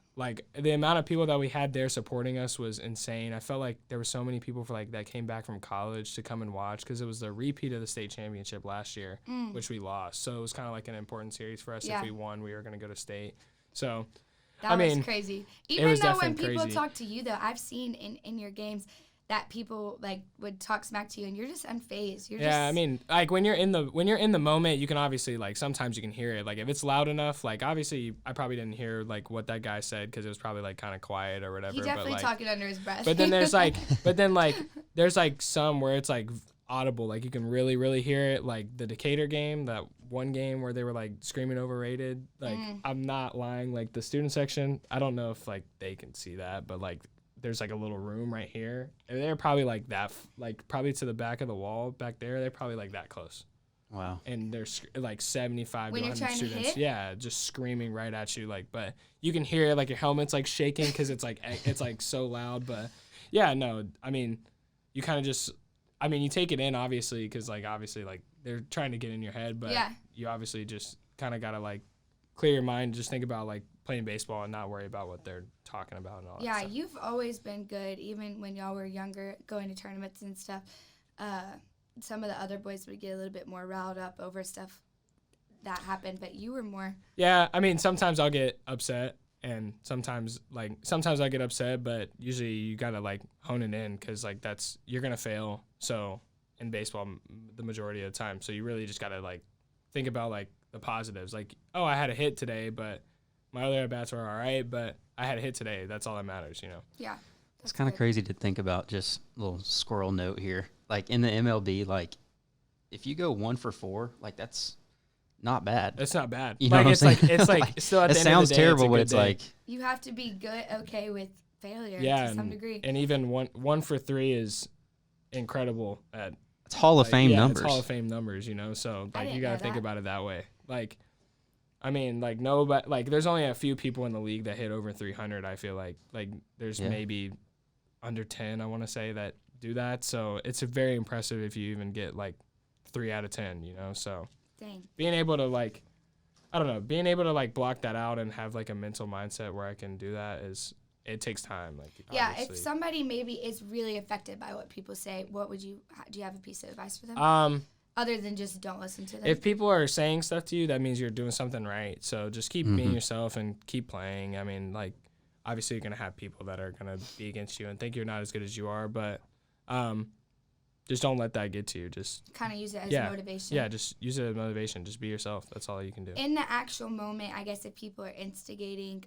The amount of people that we had there supporting us was insane. I felt like there were so many people that came back from college to come and watch because it was the repeat of the state championship last year, which we lost. So it was kind of an important series for us. If we won, we were going to go to state. So that was crazy. Even though when people crazy. talk to you, though, I've seen in your games that people would talk smack to you, and you're just unfazed. When you're in the moment, you can obviously sometimes you can hear it. If it's loud enough, obviously I probably didn't hear what that guy said because it was probably kind of quiet or whatever. He definitely talking under his breath. But then there's there's some where it's audible, you can really really hear it. The Decatur game, that one game where they were screaming overrated. I'm not lying. The student section, I don't know if they can see that, but there's a little room right here, and they're probably that, probably to the back of the wall back there. They're probably that close. Wow. And there's like 75 When to you're 100 trying to students. hit? Yeah, just screaming right at you. Like, but you can hear like your helmet's like shaking because it's like so loud. But yeah, no, I mean, you kind of just, I mean, you take it in obviously because like obviously like they're trying to get in your head, but Yeah. you obviously just kind of gotta like clear your mind, just think about like playing baseball and not worry about what they're talking about and all that Yeah, stuff. you've always been good, even when y'all were younger, going to tournaments and stuff. Some of the other boys would get a little bit more riled up over stuff that happened, but you were more. Yeah, I mean, sometimes I'll get upset, and sometimes I get upset, but usually you gotta like hone it in because like you're gonna fail. So in baseball, the majority of the time, so you really just gotta like think about like the positives. Like, oh, I had a hit today, but my other at bats were all right, but I had a hit today. That's all that matters, you know. Yeah. It's kind of good. crazy to think about. Just a little squirrel note here. Like in the MLB, like if you go 1 for 4, like that's not bad. It's not bad. You know like what I'm it's saying? like it's like still at It the end sounds of the day, terrible, it's a but good it's day. like You have to be okay with failure yeah, to some degree. and even one for 3 is incredible at it's Hall of like, Fame yeah, numbers. It's Hall of Fame numbers, you know. So I like didn't you gotta know think that. about it that way. Like, I mean, like nobody, like there's only a few people in the league that hit over 300. I feel like there's Yeah. maybe under 10, I want to say, that do that. So it's very impressive if you even get like 3 out of 10, you know. So Dang. being able to like, I don't know, being able to like block that out and have like a mental mindset where I can do that it takes time. Like Yeah, obviously. if somebody maybe is really affected by what people say, do you have a piece of advice for them? Other than just don't listen to them. If people are saying stuff to you, that means you're doing something right. So just keep being yourself and keep playing. I mean, like, obviously you're going to have people that are going to be against you and think you're not as good as you are, but just don't let that get to you. Just kind of use it as motivation. Yeah, just use it as motivation. Just be yourself. That's all you can do. In the actual moment, I guess if people are instigating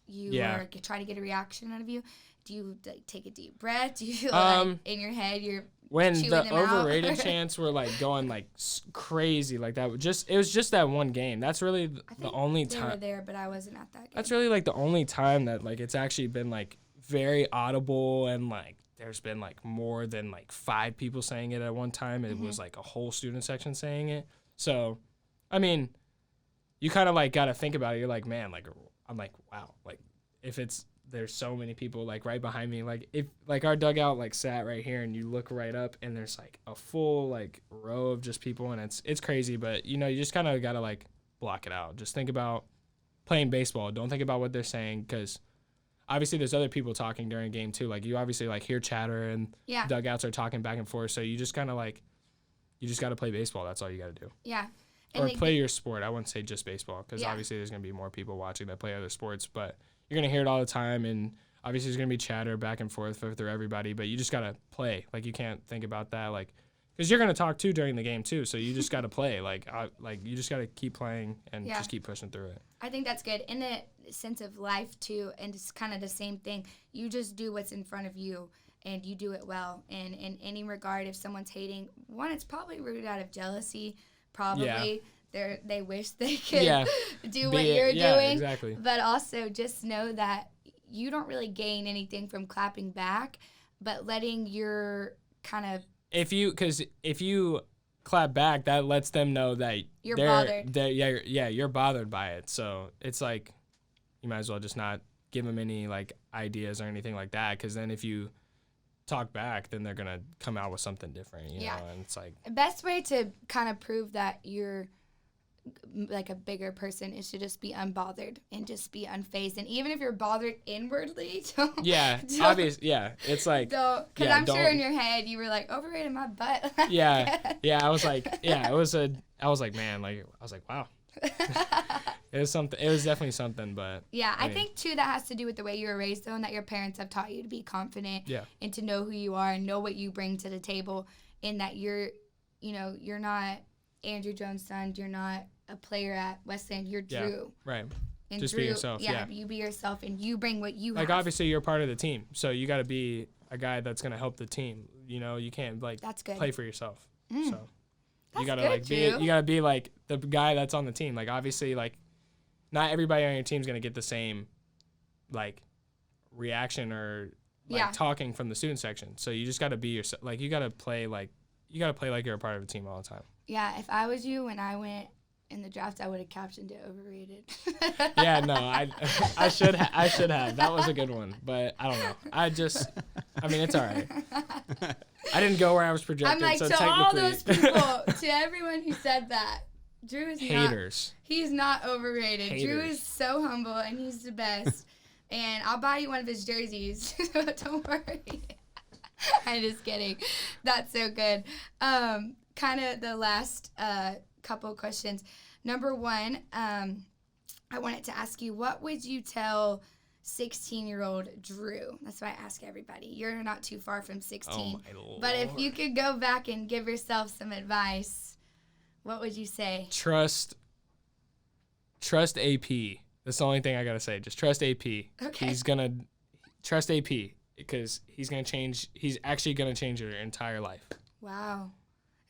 you or trying to get a reaction out of you, do you like take a deep breath? Do you feel like in your head you're when chewing the them out? overrated chants were like going like crazy like that? It was just that one game. That's really the only they time. were there, but I wasn't at that game. That's really like the only time that like it's actually been like very audible and like there's been like more than like 5 people saying it at one time. It was like a whole student section saying it. So, I mean, you kind of like got to think about it. You're like, man, like I'm like, wow, like if there's so many people like right behind me, like if like our dugout like sat right here and you look right up and there's like a full like row of just people and it's crazy, but you know, you just kind of got to like block it out. Just think about playing baseball. Don't think about what they're saying because obviously there's other people talking during a game too. Like you obviously like hear chatter and dugouts are talking back and forth. So you just kind of like, you just got to play baseball. That's all you got to do. Yeah. Or play your sport. I wouldn't say just baseball because obviously there's going to be more people watching that play other sports, but you're going to hear it all the time. And obviously there's going to be chatter back and forth through everybody, but you just got to play. Like you can't think about that. Like, because you're going to talk too during the game too. So you just got to play. Like you just got to keep playing and just keep pushing through it. I think that's good. In the sense of life too, and it's kind of the same thing. You just do what's in front of you and you do it well. And in any regard, if someone's hating, one, it's probably rooted out of jealousy. Probably they wish they could do what you're doing. Exactly. But also just know that you don't really gain anything from clapping back, but letting your kind of if you clap back, that lets them know that you're bothered. You're bothered by it. So it's like you might as well just not give them any like ideas or anything like that, because then if you talk back, then they're gonna come out with something different, you know. And it's like the best way to kind of prove that you're like a bigger person is to just be unbothered and just be unfazed. And even if you're bothered inwardly, it's like because I'm sure in your head you were like overrated my butt. I was like man, like I was like wow. It was something. It was definitely something, but I think too that has to do with the way you were raised, though, and that your parents have taught you to be confident, and to know who you are and know what you bring to the table, and that you're not Andrew Jones' son, you're not a player at Westland, you're Druw. Right. And just Druw, be yourself. You be yourself, and you bring what you have. Like obviously you're part of the team, so you got to be a guy that's gonna help the team. You know, you can't like play for yourself. So you gotta you gotta be like the guy that's on the team. Like obviously like not everybody on your team is going to get the same, like, reaction or, like, talking from the student section. So you just got to be yourself. Like, you got to play like you're a part of the team all the time. Yeah, if I was you, when I went in the draft, I would have captioned it overrated. Yeah, no, I should have. That was a good one, but I don't know. I mean, it's all right. I didn't go where I was projected, I'm like, so to technically. all those people, to everyone who said that, Druw is haters. He's not overrated. Haters. Druw is so humble, and he's the best. And I'll buy you one of his jerseys. Don't worry. I'm just kidding. That's so good. Kind of the last couple questions. Number one, I wanted to ask you, what would you tell 16-year-old Druw? That's what I ask everybody. You're not too far from 16. Oh, my Lord. But if you could go back and give yourself some advice, what would you say? Trust AP. That's the only thing I gotta say. Just trust AP. Okay. He's gonna trust AP because he's gonna change. He's actually gonna change your entire life. Wow.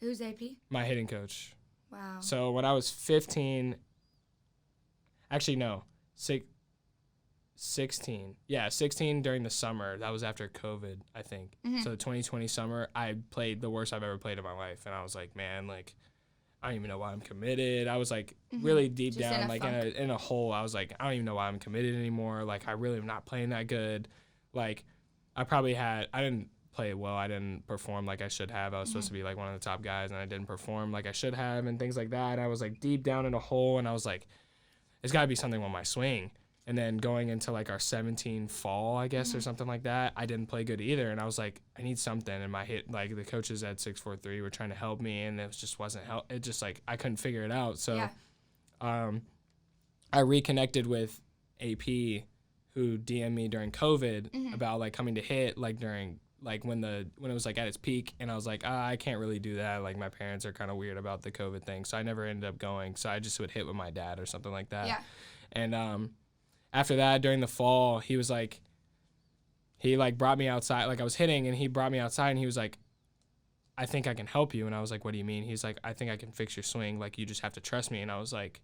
Who's AP? My hitting coach. Wow. So when I was 15, actually no, 16. Yeah, 16 during the summer. That was after COVID, I think. Mm-hmm. So the 2020 summer, I played the worst I've ever played in my life, and I was like, man, like, I don't even know why I'm committed. I was like really deep Just down, in a like funk. in a hole. I was like, I don't even know why I'm committed anymore. Like, I really am not playing that good. Like, I didn't play well. I didn't perform like I should have. I was supposed to be like one of the top guys, and I didn't perform like I should have, and things like that. I was like deep down in a hole, and I was like, it's got to be something with my swing. And then going into like our 17 fall, I guess, or something like that, I didn't play good either. And I was like, I need something. And my hit, like the coaches at 643 were trying to help me, and it just wasn't help. It just like I couldn't figure it out. So, I reconnected with AP, who DM'd me during COVID about like coming to hit like during like when it was like at its peak, and I was like, I can't really do that. Like my parents are kind of weird about the COVID thing, so I never ended up going. So I just would hit with my dad or something like that. Yeah. And after that, during the fall, he brought me outside. Like I was hitting, and he brought me outside, and he was like, I think I can help you. And I was like, what do you mean? He's like, I think I can fix your swing. Like, you just have to trust me. And I was like,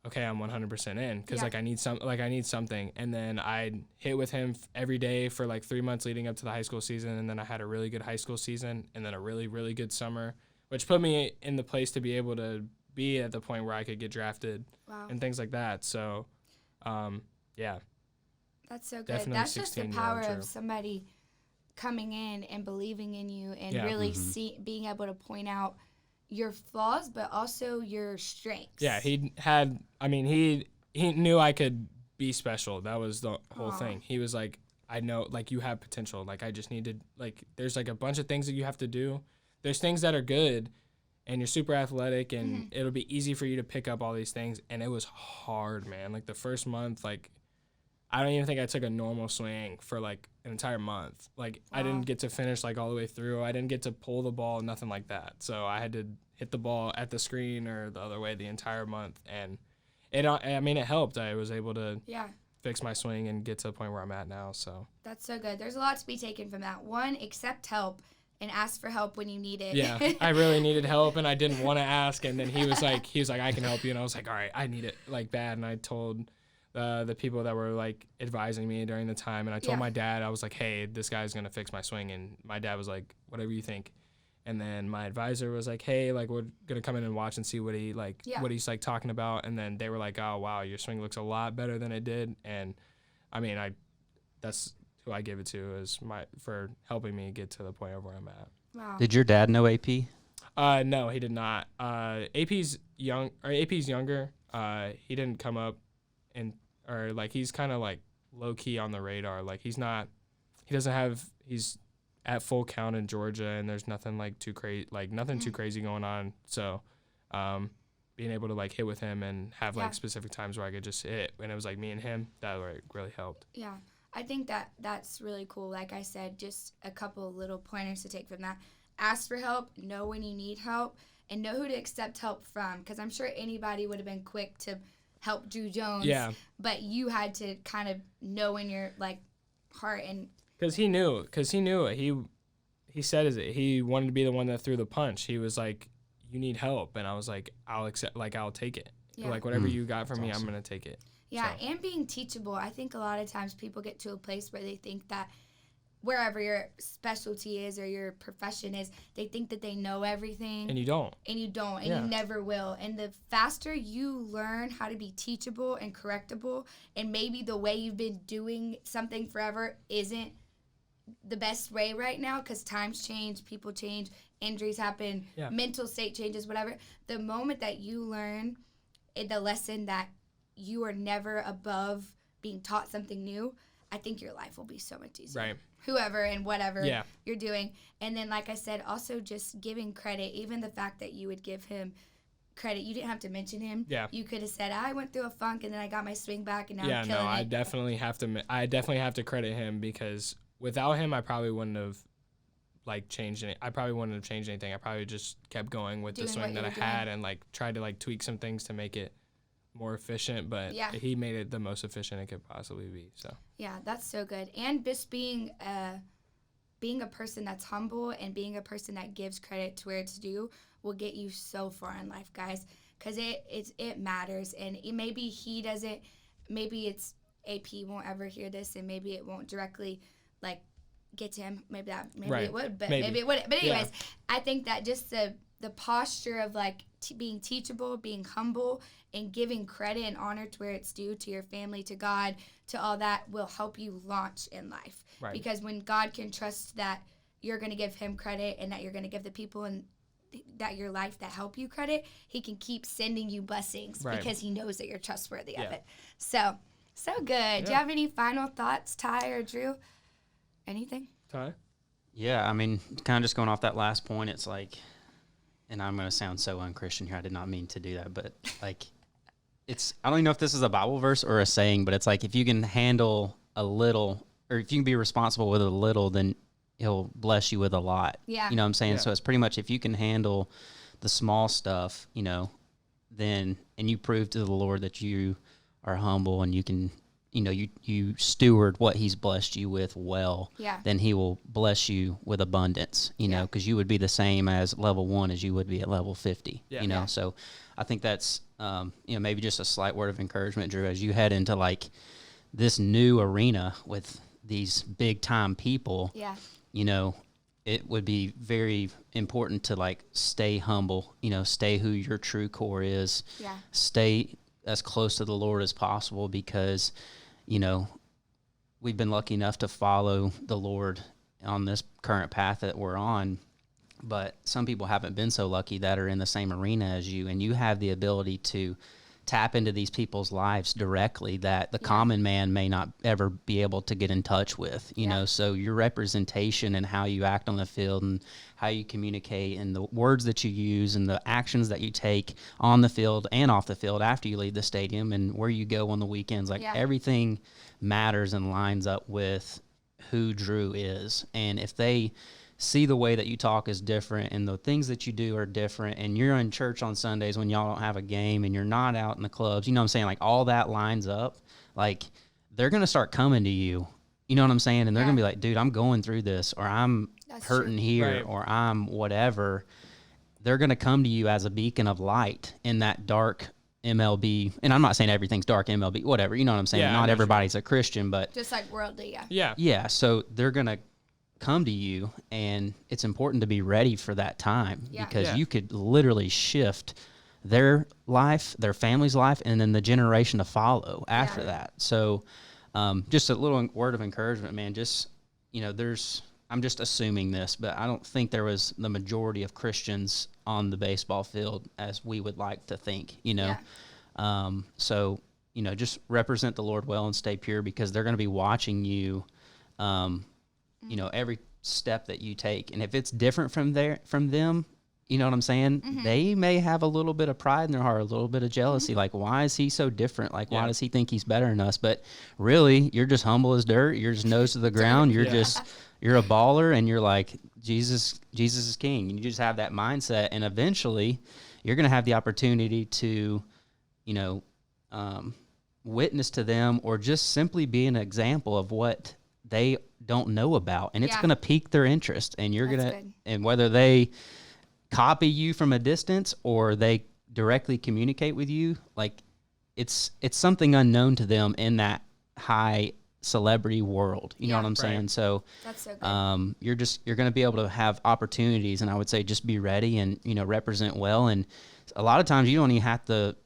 okay, I'm 100% in. Cause like I need something. And then I'd hit with him every day for like 3 months leading up to the high school season. And then I had a really good high school season, and then a really, really good summer, which put me in the place to be able to be at the point where I could get drafted and things like that. So, yeah. That's so good. Definitely That's just the 16-year-old power Druw. of somebody coming in and believing in you and really being able to point out your flaws, but also your strengths. Yeah, he knew I could be special. That was the whole thing. He was like, I know, like, you have potential. Like, I just need to, like, there's like a bunch of things that you have to do. There's things that are good, and you're super athletic, and it'll be easy for you to pick up all these things. And it was hard, man. Like the first month, like I don't even think I took a normal swing for like an entire month. Like I didn't get to finish like all the way through. I didn't get to pull the ball, nothing like that. So I had to hit the ball at the screen or the other way the entire month. And it helped. I was able to fix my swing and get to the point where I'm at now. So that's so good. There's a lot to be taken from that. One, accept help and ask for help when you need it. Yeah, I really needed help, and I didn't want to ask. And then he was like, I can help you. And I was like, all right, I need it like bad. And I told the people that were like advising me during the time, and I told my dad, I was like, hey, this guy's gonna fix my swing. And my dad was like, whatever you think. And then my advisor was like, hey, like we're gonna come in and watch and see what he like what he's like talking about. And then they were like, oh wow, your swing looks a lot better than it did. And I mean, that's who I give it to is for helping me get to the point of where I'm at. Wow. Did your dad know AP? No, he did not. AP's younger. He didn't come up he's kind of like low key on the radar. Like he's at full count in Georgia, and there's nothing like too crazy, too crazy going on. So, being able to like hit with him and have like specific times where I could just hit, and it was like me and him, that like really helped. Yeah. I think that's really cool. Like I said, just a couple little pointers to take from that. Ask for help, know when you need help, and know who to accept help from. Because I'm sure anybody would have been quick to help Druw Jones. Yeah. But you had to kind of know in your like heart and. Because he knew it. He said he wanted to be the one that threw the punch. He was like, you need help, and I was like, I'll take it. Yeah. Like whatever you got from me, awesome. I'm gonna take it. Yeah, so. And being teachable. I think a lot of times people get to a place where they think that wherever your specialty is or your profession is, they think that they know everything. And you don't. And you don't. And Yeah. you never will. And the faster you learn how to be teachable and correctable, and maybe the way you've been doing something forever isn't the best way right now because times change, people change, injuries happen, mental state changes, whatever. The moment that you learn the lesson that you are never above being taught something new, I think your life will be so much easier. Right. Whoever and whatever you're doing. And then, like I said, also just giving credit, even the fact that you would give him credit. You didn't have to mention him. Yeah. You could have said, I went through a funk and then I got my swing back and now I'm killing it. I definitely have to credit him because without him, I probably wouldn't have changed it. I probably wouldn't have changed anything. I probably just kept going with the swing that I had and tried to tweak some things to make it more efficient, but he made it the most efficient it could possibly be. So yeah, that's so good. And just being a person that's humble and being a person that gives credit to where it's due will get you so far in life, guys, because it matters. And maybe he doesn't, maybe it's AP won't ever hear this, and maybe it won't directly get to him. Maybe it would, but maybe it wouldn't. But anyways, I think that just the posture of being teachable, being humble, and giving credit and honor to where it's due, to your family, to God, to all that, will help you launch in life. Right. Because when God can trust that you're going to give him credit and that you're going to give the people in that your life that help you credit, he can keep sending you blessings because he knows that you're trustworthy of it. So good. Yeah. Do you have any final thoughts, Ty or Drew? Anything? Ty? Yeah, I mean, kind of just going off that last point, it's and I'm going to sound so unchristian here. I did not mean to do that, but I don't even know if this is a Bible verse or a saying, but it's if you can handle a little, or if you can be responsible with a little, then he'll bless you with a lot. Yeah. You know what I'm saying? Yeah. So it's pretty much if you can handle the small stuff, then, and you prove to the Lord that you are humble and you can, you steward what he's blessed you with well, then he will bless you with abundance, because you would be the same as level 1 as you would be at level 50, So I think that's, maybe just a slight word of encouragement, Drew, as you head into this new arena with these big time people, it would be very important to stay humble, stay who your true core is, stay as close to the Lord as possible, because we've been lucky enough to follow the Lord on this current path that we're on, but some people haven't been so lucky that are in the same arena as you, and you have the ability to tap into these people's lives directly that the common man may not ever be able to get in touch with, so your representation and how you act on the field and how you communicate and the words that you use and the actions that you take on the field and off the field after you leave the stadium and where you go on the weekends, everything matters and lines up with who Drew is. And if they see the way that you talk is different and the things that you do are different, and you're in church on Sundays when y'all don't have a game and you're not out in the clubs, what I'm saying? All that lines up, they're going to start coming to you, you know what I'm saying? And they're going to be like, dude, I'm going through this, or I'm hurting here, or I'm whatever. They're going to come to you as a beacon of light in that dark MLB. And I'm not saying everything's dark MLB, whatever, you know what I'm saying? Not everybody's a Christian, but just worldly. Yeah. So they're going to come to you, and it's important to be ready for that time because you could literally shift their life, their family's life, and then the generation to follow after that. So just a little word of encouragement, man. Just, I'm just assuming this, but I don't think there was the majority of Christians on the baseball field as we would like to think, So, just represent the Lord well and stay pure, because they're going to be watching you, every step that you take. And if it's different from them, you know what I'm saying? Mm-hmm. They may have a little bit of pride in their heart, a little bit of jealousy. Why is he so different? Why does he think he's better than us? But really, you're just humble as dirt. You're just nose to the ground. You're you're a baller, and you're Jesus is king. And you just have that mindset. And eventually you're going to have the opportunity to, witness to them, or just simply be an example of what they don't know about, and it's going to pique their interest, and you're going to, and whether they copy you from a distance or they directly communicate with you, it's something unknown to them in that high celebrity world. You know what I'm saying? So that's so good. You're going to be able to have opportunities, and I would say just be ready and, represent well. And a lot of times you don't even have to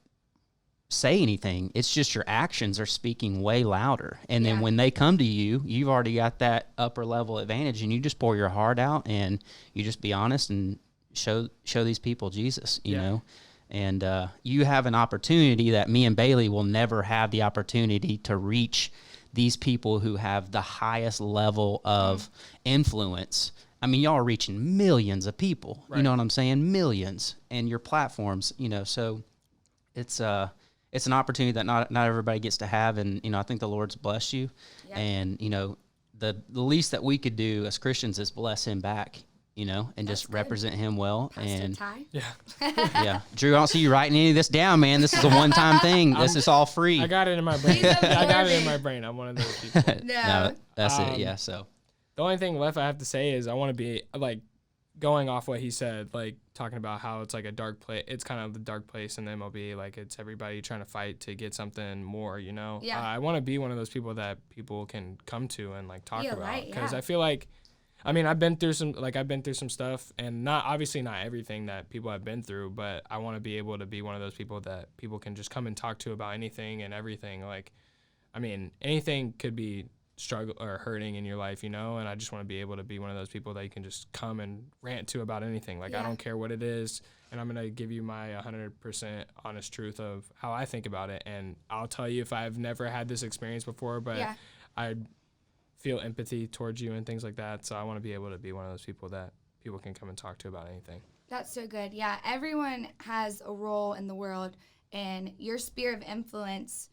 say anything. It's just your actions are speaking way louder. And then when they come to you, you've already got that upper level advantage, and you just pour your heart out and you just be honest and show these people Jesus, you know. And you have an opportunity that me and Bailey will never have the opportunity to reach these people who have the highest level of influence. I mean, y'all are reaching millions of people, you know what I'm saying? Millions, and your platforms, so it's an opportunity that not everybody gets to have. And, I think the Lord's blessed you. And, the least that we could do as Christians is bless him back, and that's just good. Represent him well. Pastor and Ty? Yeah. Druw, I don't see you writing any of this down, man. This is a one-time thing. This is all free. I got it in my brain. I got it in my brain. I'm one of those people. No, that's it. Yeah. So the only thing left I have to say is I want to be like going off what he said, like talking about how it's like a dark place. It's kind of the dark place in the MLB. Like it's everybody trying to fight to get something more, Yeah. I want to be one of those people that people can come to and like talk about, because I feel like, I mean, I've been through some stuff, and not everything that people have been through, but I want to be able to be one of those people that people can just come and talk to about anything and everything. Like, I mean, anything could be struggle or hurting in your life, and I just want to be able to be one of those people that you can just come and rant to about anything. Like, I don't care what it is, and I'm going to give you my 100% honest truth of how I think about it, and I'll tell you if I've never had this experience before, but I feel empathy towards you and things like that. So I want to be able to be one of those people that people can come and talk to about anything. That's so good. Yeah, everyone has a role in the world, and your sphere of influence,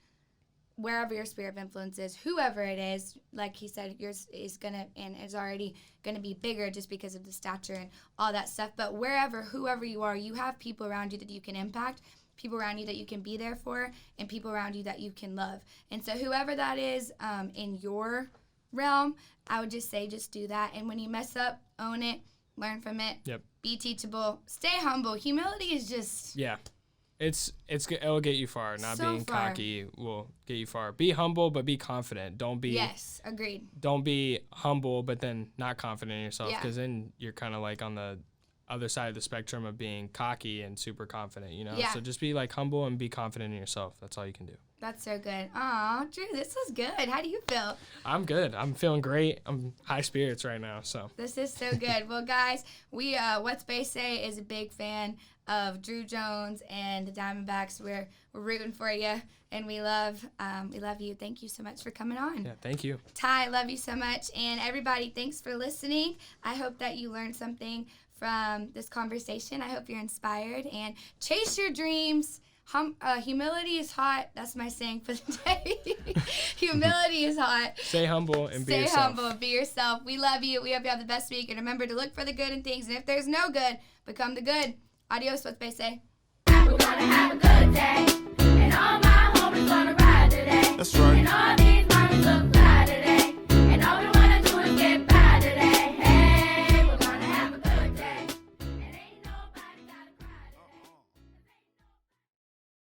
wherever your sphere of influence is, whoever it is, like he said, yours is is already gonna be bigger just because of the stature and all that stuff. But whoever you are, you have people around you that you can impact, people around you that you can be there for, and people around you that you can love. And so whoever that is in your realm, I would just say just do that. And when you mess up, own it, learn from it, be teachable, stay humble. Humility is just it'll get you far. Not being cocky will get you far. Be humble, but be confident. Don't be agreed. Don't be humble, but then not confident in yourself, because then you're kind of like on the other side of the spectrum of being cocky and super confident. So just be like humble and be confident in yourself. That's all you can do. That's so good. Aw, Druw, this was good. How do you feel? I'm good. I'm feeling great. I'm high spirits right now. So this is so good. Well, guys, we What's Base Say is a big fan of Druw Jones and the Diamondbacks. We're rooting for you, and we love you. Thank you so much for coming on. Yeah, thank you. Ty, love you so much, and everybody, thanks for listening. I hope that you learned something from this conversation. I hope you're inspired, and chase your dreams. Humility is hot. That's my saying for the day. Humility is hot. Stay humble and be yourself. Stay humble and be yourself. We love you. We hope you have the best week. And remember to look for the good in things. And if there's no good, become the good. Adios, What's Base Say. We're gonna have a good day. And all my homies gonna